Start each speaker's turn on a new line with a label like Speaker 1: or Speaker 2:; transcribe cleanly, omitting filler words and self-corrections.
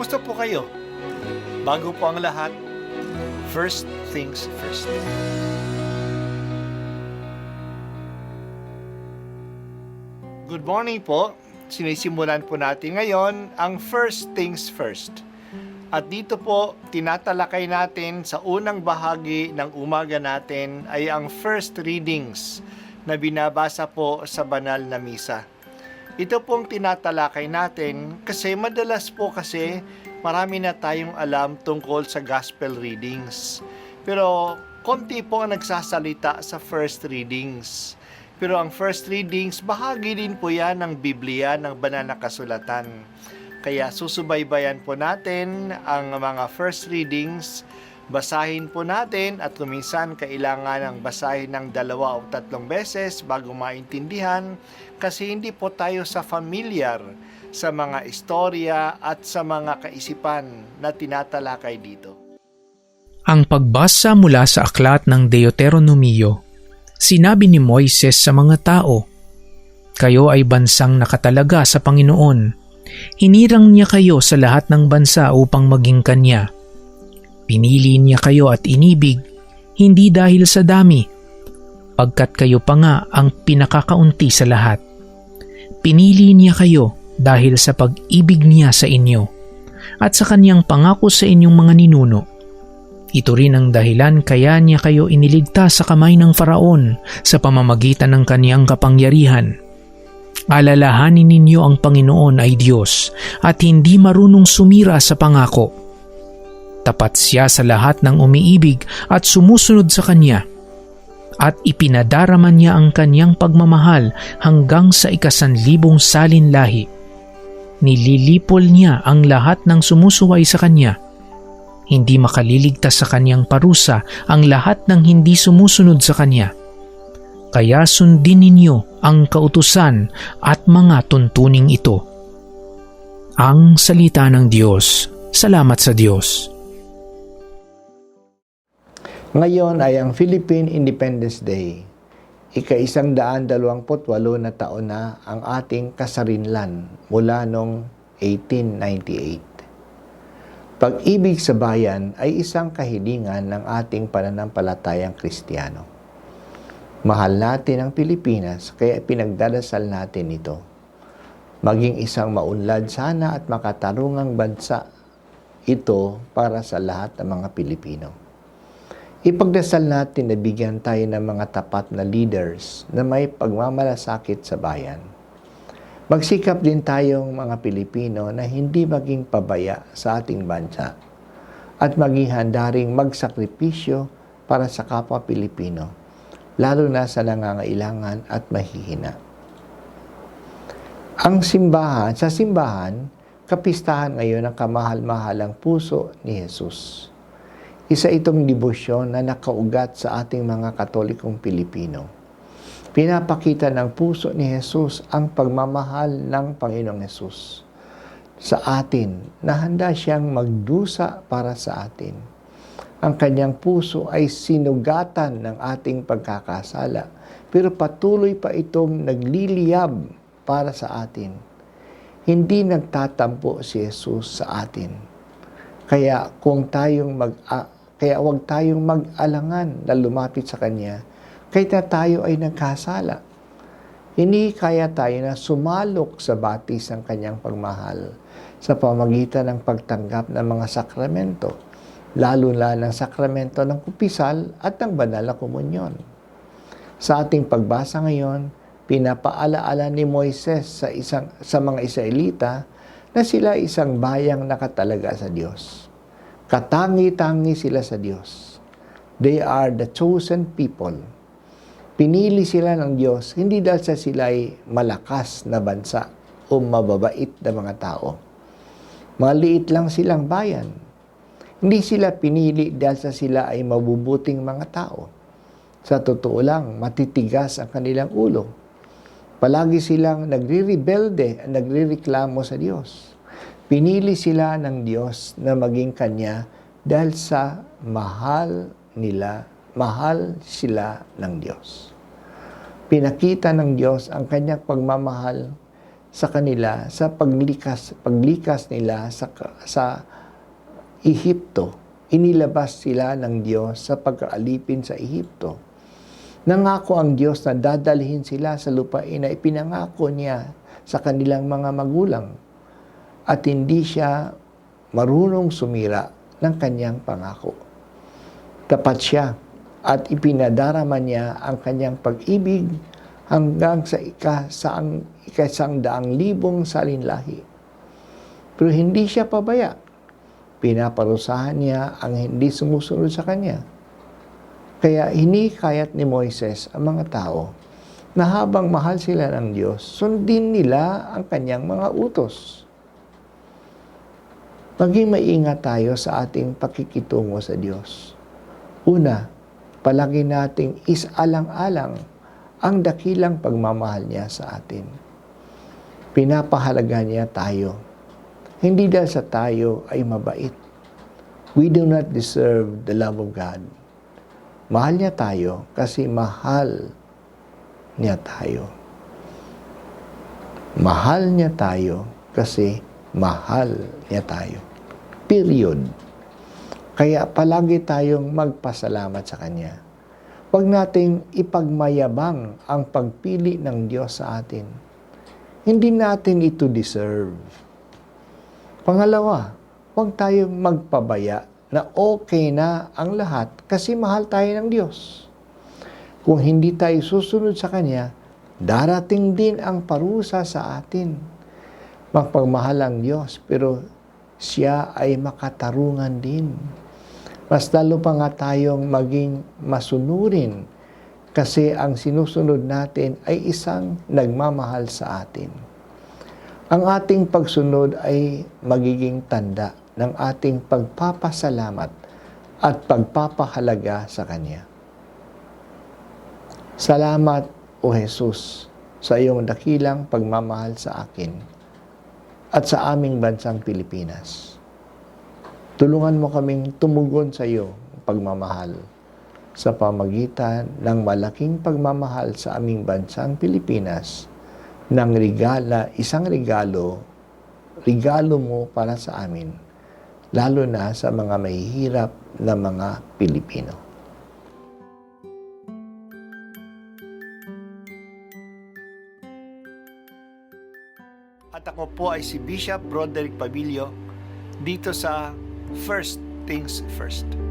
Speaker 1: Kumusta po kayo? Bago po ang lahat, first things first. Good morning po. Sinisimulan po natin ngayon ang first things first. At dito po, tinatalakay natin sa unang bahagi ng umaga natin ay ang first readings na binabasa po sa banal na misa. Ito pong tinatalakay natin kasi madalas po kasi marami na tayong alam tungkol sa gospel readings. Pero konti po ang nagsasalita sa first readings. Pero ang first readings, bahagi din po yan ng Biblia, ng banal na kasulatan. Kaya susubaybayan po natin ang mga first readings, basahin po natin at kuminsan kailangan ng basahin ng 2 o 3 beses bago maintindihan kasi hindi po tayo familiar sa mga istorya at sa mga kaisipan na tinatalakay dito.
Speaker 2: Ang pagbasa mula sa aklat ng Deuteronomio, sinabi ni Moises sa mga tao, "Kayo ay bansang nakatalaga sa Panginoon. Hinirang niya kayo sa lahat ng bansa upang maging kanya. Pinili niya kayo at inibig, hindi dahil sa dami, pagkat kayo pa nga ang pinakakaunti sa lahat. Pinili niya kayo dahil sa pag-ibig niya sa inyo at sa kanyang pangako sa inyong mga ninuno. Ito rin ang dahilan kaya niya kayo iniligtas sa kamay ng Faraon sa pamamagitan ng kanyang kapangyarihan. Alalahanin ninyo ang Panginoon ay Diyos at hindi marunong sumira sa pangako. Tapat siya sa lahat ng umiibig at sumusunod sa Kanya. At ipinadarama niya ang Kanyang pagmamahal hanggang sa 1,000 salin lahi. Nililipol niya ang lahat ng sumusuway sa Kanya. Hindi makaliligtas sa Kanyang parusa ang lahat ng hindi sumusunod sa Kanya. Kaya sundin ninyo ang kautusan at mga tuntuning ito." Ang salita ng Diyos. Salamat sa Diyos.
Speaker 3: Ngayon ay ang Philippine Independence Day. Ika-128 na taon na ang ating kasarinlan mula noong 1898. Pag-ibig sa bayan ay isang kahilingan ng ating pananampalatayang Kristiyano. Mahal natin ang Pilipinas kaya pinagdarasal natin ito. Maging isang maunlad sana at makatarungang bansa ito para sa lahat ng mga Pilipino. Ipagdasal natin na bigyan tayo ng mga tapat na leaders na may pagmamalasakit sa bayan. Magsikap din tayong mga Pilipino na hindi maging pabaya sa ating bansa at maging handa ring magsakripisyo para sa kapwa Pilipino, lalo na sa nangangailangan at mahihina. Sa simbahan, kapistahan ngayon ang kamahal-mahalang puso ni Jesus. Isa itong debosyon na nakaugat sa ating mga Katolikong Pilipino. Pinapakita ng puso ni Jesus ang pagmamahal ng Panginoong Jesus sa atin na handa siyang magdusa para sa atin. Ang kanyang puso ay sinugatan ng ating pagkakasala, pero patuloy pa itong nagliliyab para sa atin. Hindi nagtatampo si Jesus sa atin. Kaya huwag tayong mag-alangan na lumapit sa Kanya kahit na tayo ay nagkasala. Hindi kaya tayo na sumalok sa batis ng Kanyang pagmahal sa pamagitan ng pagtanggap ng mga sakramento, lalo na ng sakramento ng kumpisal at ng banal na komunyon. Sa ating pagbasa ngayon, pinapaalaala ni Moises sa mga Israelita na sila isang bayang nakatalaga sa Diyos. Katangi-tangi sila sa Diyos. They are the chosen people. Pinili sila ng Diyos hindi dahil sa sila ay malakas na bansa o mababait na mga tao. Maliit lang silang bayan. Hindi sila pinili dahil sa sila ay mabubuting mga tao. Sa totoo lang, matitigas ang kanilang ulo. Palagi silang nagre-rebelde, nagre-reklamo sa Diyos. Pinili sila ng Diyos na maging Kanya dahil sa mahal sila ng Diyos. Pinakita ng Diyos ang Kanyang pagmamahal sa kanila sa paglikas nila sa Ehipto. Inilabas sila ng Diyos sa pagkaalipin sa Ehipto. Nangako ang Diyos na dadalhin sila sa lupain na ipinangako niya sa kanilang mga magulang at hindi siya marunong sumira ng kanyang pangako. Tapat siya at ipinadarama niya ang kanyang pag-ibig hanggang sa ikasang daang libong salinlahi. Pero hindi siya pabaya. Pinaparusahan niya ang hindi sumusunod sa kanya. Kaya hinikayat ni Moises ang mga tao na habang mahal sila ng Diyos, sundin nila ang kanyang mga utos. Maging maingat tayo sa ating pakikitungo sa Diyos. Una, palagi nating isalang-alang ang dakilang pagmamahal niya sa atin. Pinapahalaga niya tayo. Hindi dahil sa tayo ay mabait. We do not deserve the love of God. Mahal niya tayo kasi mahal niya tayo. Mahal niya tayo kasi mahal niya tayo. Period. Kaya palagi tayong magpasalamat sa Kanya. Huwag nating ipagmayabang ang pagpili ng Diyos sa atin. Hindi natin ito deserve. Pangalawa, huwag tayong magpabaya na okay na ang lahat kasi mahal tayo ng Diyos. Kung hindi tayo susunod sa Kanya, darating din ang parusa sa atin. Magpagmahal ang Diyos, pero siya ay makatarungan din. Mas lalo pa nga tayong maging masunurin kasi ang sinusunod natin ay isang nagmamahal sa atin. Ang ating pagsunod ay magiging tanda ng ating pagpapasalamat at pagpapahalaga sa Kanya. Salamat, O Jesus, sa iyong dakilang pagmamahal sa akin at sa aming bansang Pilipinas. Tulungan mo kaming tumugon sa iyo pagmamahal sa pamagitan ng malaking pagmamahal sa aming bansang Pilipinas ng isang regalo mo para sa amin, lalo na sa mga mahihirap na mga Pilipino.
Speaker 1: At ako po ay si Bishop Broderick Pabilio dito sa First Things First.